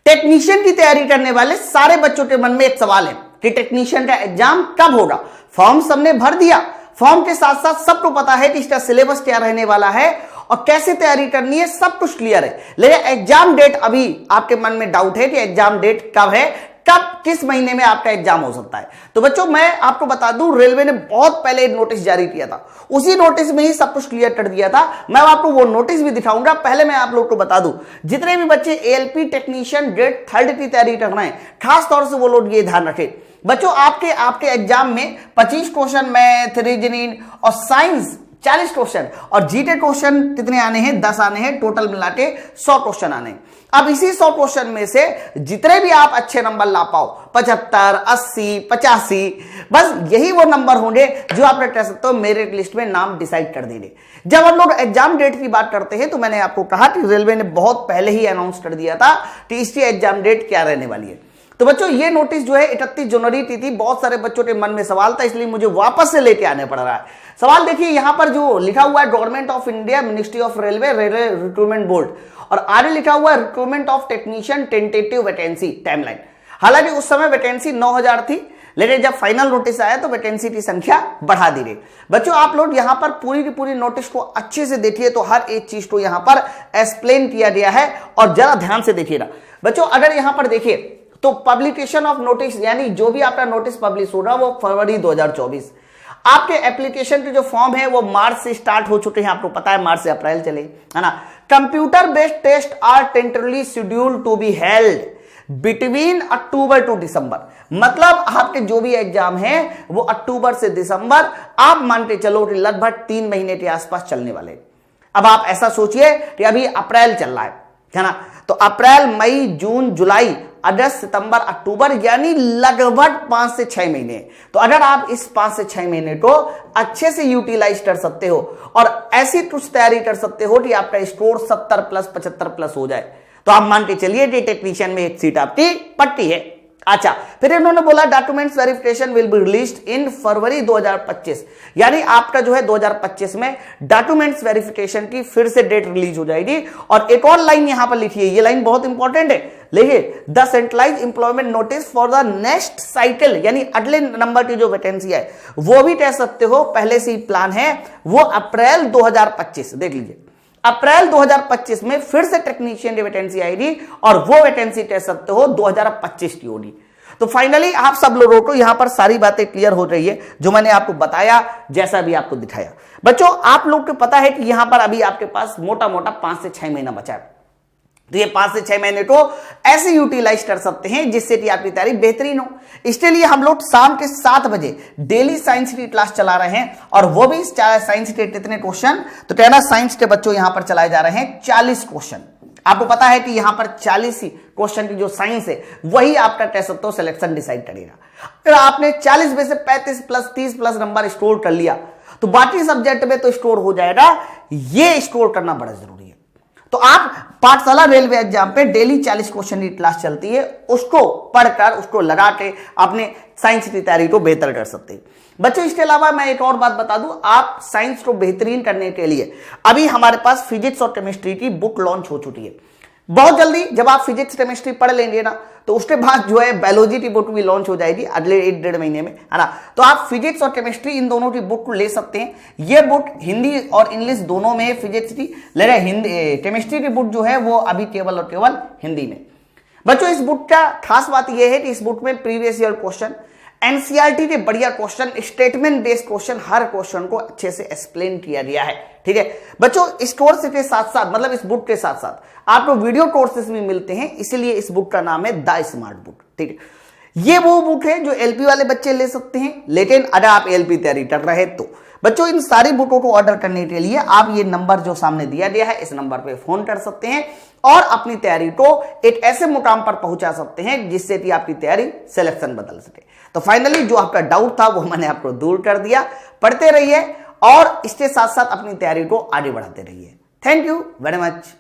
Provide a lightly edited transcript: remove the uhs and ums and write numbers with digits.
Technician की तैयारी करने वाले सारे बच्चों के मन में एक सवाल है कि टेक्नीशियन का एग्जाम कब होगा। फॉर्म सबने भर दिया, फॉर्म के साथ साथ सबको पता है कि इसका सिलेबस क्या रहने वाला है और कैसे तैयारी करनी है, सब कुछ क्लियर है। लेकिन एग्जाम डेट अभी आपके मन में डाउट है कि एग्जाम डेट कब है, कब किस महीने में आपका एग्जाम हो सकता है। तो बच्चों मैं आपको बता दूं, रेलवे ने बहुत पहले नोटिस जारी किया था, उसी नोटिस में ही सब कुछ क्लियर कर दिया था। मैं आपको वो नोटिस भी दिखाऊंगा। पहले मैं आप लोग को बता दूं, जितने भी बच्चे एएलपी टेक्नीशियन ग्रेड 3 की तैयारी कर रहे हैं, खास तौर से वो लोग ये ध्यान रखें बच्चों, आपके एग्जाम में 25 क्वेश्चन मैथ, रीजनिंग और साइंस 40 क्वेश्चन और जीके क्वेश्चन कितने आने हैं, 10 आने हैं, टोटल मिला के 100 क्वेश्चन आने। अब इसी 100 क्वेश्चन में से जितने भी आप अच्छे नंबर ला पाओ, 75, 80, 85, बस यही वो नंबर होंगे जो आप कह सकते हो मेरिट लिस्ट में नाम डिसाइड कर देंगे। जब हम लोग एग्जाम डेट की बात करते हैं तो मैंने आपको कहा कि रेलवे ने बहुत पहले ही अनाउंस कर दिया था कि इसकी एग्जाम डेट क्या रहने वाली है। तो बच्चों ये नोटिस जो है 31 जनवरी की थी। बहुत सारे बच्चों के मन में सवाल था, इसलिए मुझे वापस से लेके आने पड़ रहा है। सवाल देखिए यहां पर जो लिखा हुआ है, government of India, ministry of railway, railway recruitment board, और आगे लिखा हुआ है recruitment of technician tentative vacancy timeline. हालांकि उस समय वैकेंसी 9000 थी, लेकिन जब फाइनल नोटिस आया तो वैकेंसी की संख्या बढ़ा दी गई। बच्चों आप लोग यहां पर पूरी की पूरी नोटिस को अच्छे से देखिए तो हर एक चीज को यहां पर एक्सप्लेन किया गया है और जरा ध्यान से देखिएगा। बच्चों अगर यहां पर देखिए तो पब्लिकेशन ऑफ नोटिस, यानी जो भी आपका नोटिस पब्लिश हो रहा है वो फरवरी 2024। आपके एप्लीकेशन के जो फॉर्म है वो मार्च से स्टार्ट हो चुके हैं, आपको पता है मार्च से अप्रैल चले, है ना। Computer based test are tentatively scheduled to be held between October to December. मतलब आपके जो भी एग्जाम है वो अक्टूबर से दिसंबर, आप मान के चलो कि लगभग 3 महीने के आसपास चलने वाले। अब आप ऐसा सोचिए कि अभी अप्रैल चल रहा है ना, तो अप्रैल, मई, जून, जुलाई, अगस्त, सितंबर, अक्टूबर, यानी लगभग 5 से 6 महीने। तो अगर आप इस 5 से 6 महीने को अच्छे से यूटिलाइज कर सकते हो और ऐसी कुछ तैयारी कर सकते हो कि आपका स्कोर 70 प्लस 75 प्लस हो जाए, तो आप मान के चलिए कि टेक्नीशियन में एक सीट आपकी पट्टी है। अच्छा, फिर इन्होंने बोला documents verification will be released in February 2025, यानी आपका जो है 2025 में डॉक्यूमेंट्स वेरिफिकेशन की फिर से डेट रिलीज हो जाएगी। और एक और लाइन यहां पर लिखिए, ये लाइन बहुत इंपॉर्टेंट है, देखिए the centralise employment notice for the next cycle, यानी अगले नंबर की जो वैकेंसी है वो भी कह सकते हो पहले से ही प्लान है, वो अप्रैल 2025, देख लीजिए अप्रैल 2025 में फिर से टेक्नीशियन की वैकेंसी आएगी और वो वैकेंसी कह सकते हो 2025 की होगी। तो फाइनली आप सब लोगों को यहां पर सारी बातें क्लियर हो रही है जो मैंने आपको बताया, जैसा भी आपको दिखाया। बच्चों आप लोग को पता है कि यहां पर अभी आपके पास मोटा मोटा 5 से 6 महीना बचा है, तो ये 5 से 6 महीने को ऐसे यूटिलाइज कर सकते हैं जिससे कि आपकी तैयारी बेहतरीन हो। इसके लिए हम लोग शाम के 7 बजे डेली साइंस की क्लास चला रहे हैं, और वो भी साइंस के कितने क्वेश्चन, तो कहना साइंस के बच्चों यहां पर चलाए जा रहे हैं 40 क्वेश्चन। आपको पता है कि यहां पर 40 क्वेश्चन की जो साइंस है वही आपका कह सकते हो सिलेक्शन डिसाइड करेगा। अगर आपने 40 में से 35 प्लस 30 प्लस नंबर स्कोर कर लिया तो बाकी सब्जेक्ट में तो स्कोर हो जाएगा, ये स्कोर करना बड़ा जरूरी है। तो आप पाठशाला रेलवे एग्जाम पे डेली 40 क्वेश्चन की क्लास चलती है, उसको पढ़कर उसको लगा के अपने साइंस की तैयारी को बेहतर कर सकते हैं। बच्चों इसके अलावा मैं एक और बात बता दूं, आप साइंस को बेहतरीन करने के लिए अभी हमारे पास फिजिक्स और केमिस्ट्री की बुक लॉन्च हो चुकी है। बहुत जल्दी जब आप फिजिक्स केमिस्ट्री पढ़ लेंगे ना, तो उसके बाद जो है बायोलॉजी की बुक भी लॉन्च हो जाएगी अगले 1-1.5 महीने में, है ना। तो आप फिजिक्स और केमिस्ट्री इन दोनों की बुक को ले सकते हैं। ये बुक हिंदी और इंग्लिश दोनों में फिजिक्स की, ले हिंदी केमिस्ट्री की बुक जो है वो अभी केवल और केवल हिंदी में। बच्चों इस बुक का खास बात यह है कि इस बुक में प्रीवियस ईयर क्वेश्चन, एनसीईआरटी के बढ़िया क्वेश्चन, स्टेटमेंट बेस्ड क्वेश्चन, हर क्वेश्चन को अच्छे से एक्सप्लेन किया गया है। ठीक है बच्चों, इस कोर्स के साथ साथ, मतलब इस बुक के साथ साथ आपको वीडियो कोर्सेज भी मिलते हैं, इसीलिए इस बुक का नाम है द स्मार्ट बुक। ठीक है, ये वो बुक है जो एलपी वाले बच्चे ले सकते हैं, लेकिन अगर आप एलपी तैयारी कर रहे हैं तो बच्चों इन सारी बुकों को ऑर्डर करने के लिए आप ये नंबर जो सामने दिया गया है इस नंबर पे फोन कर सकते हैं और अपनी तैयारी को एक ऐसे मुकाम पर पहुंचा सकते हैं जिससे कि आपकी तैयारी सिलेक्शन बदल सके। तो फाइनली जो आपका डाउट था वो मैंने आपको दूर कर दिया। पढ़ते रहिए और इसके साथ साथ अपनी तैयारी को आगे बढ़ाते रहिए। Thank you very much.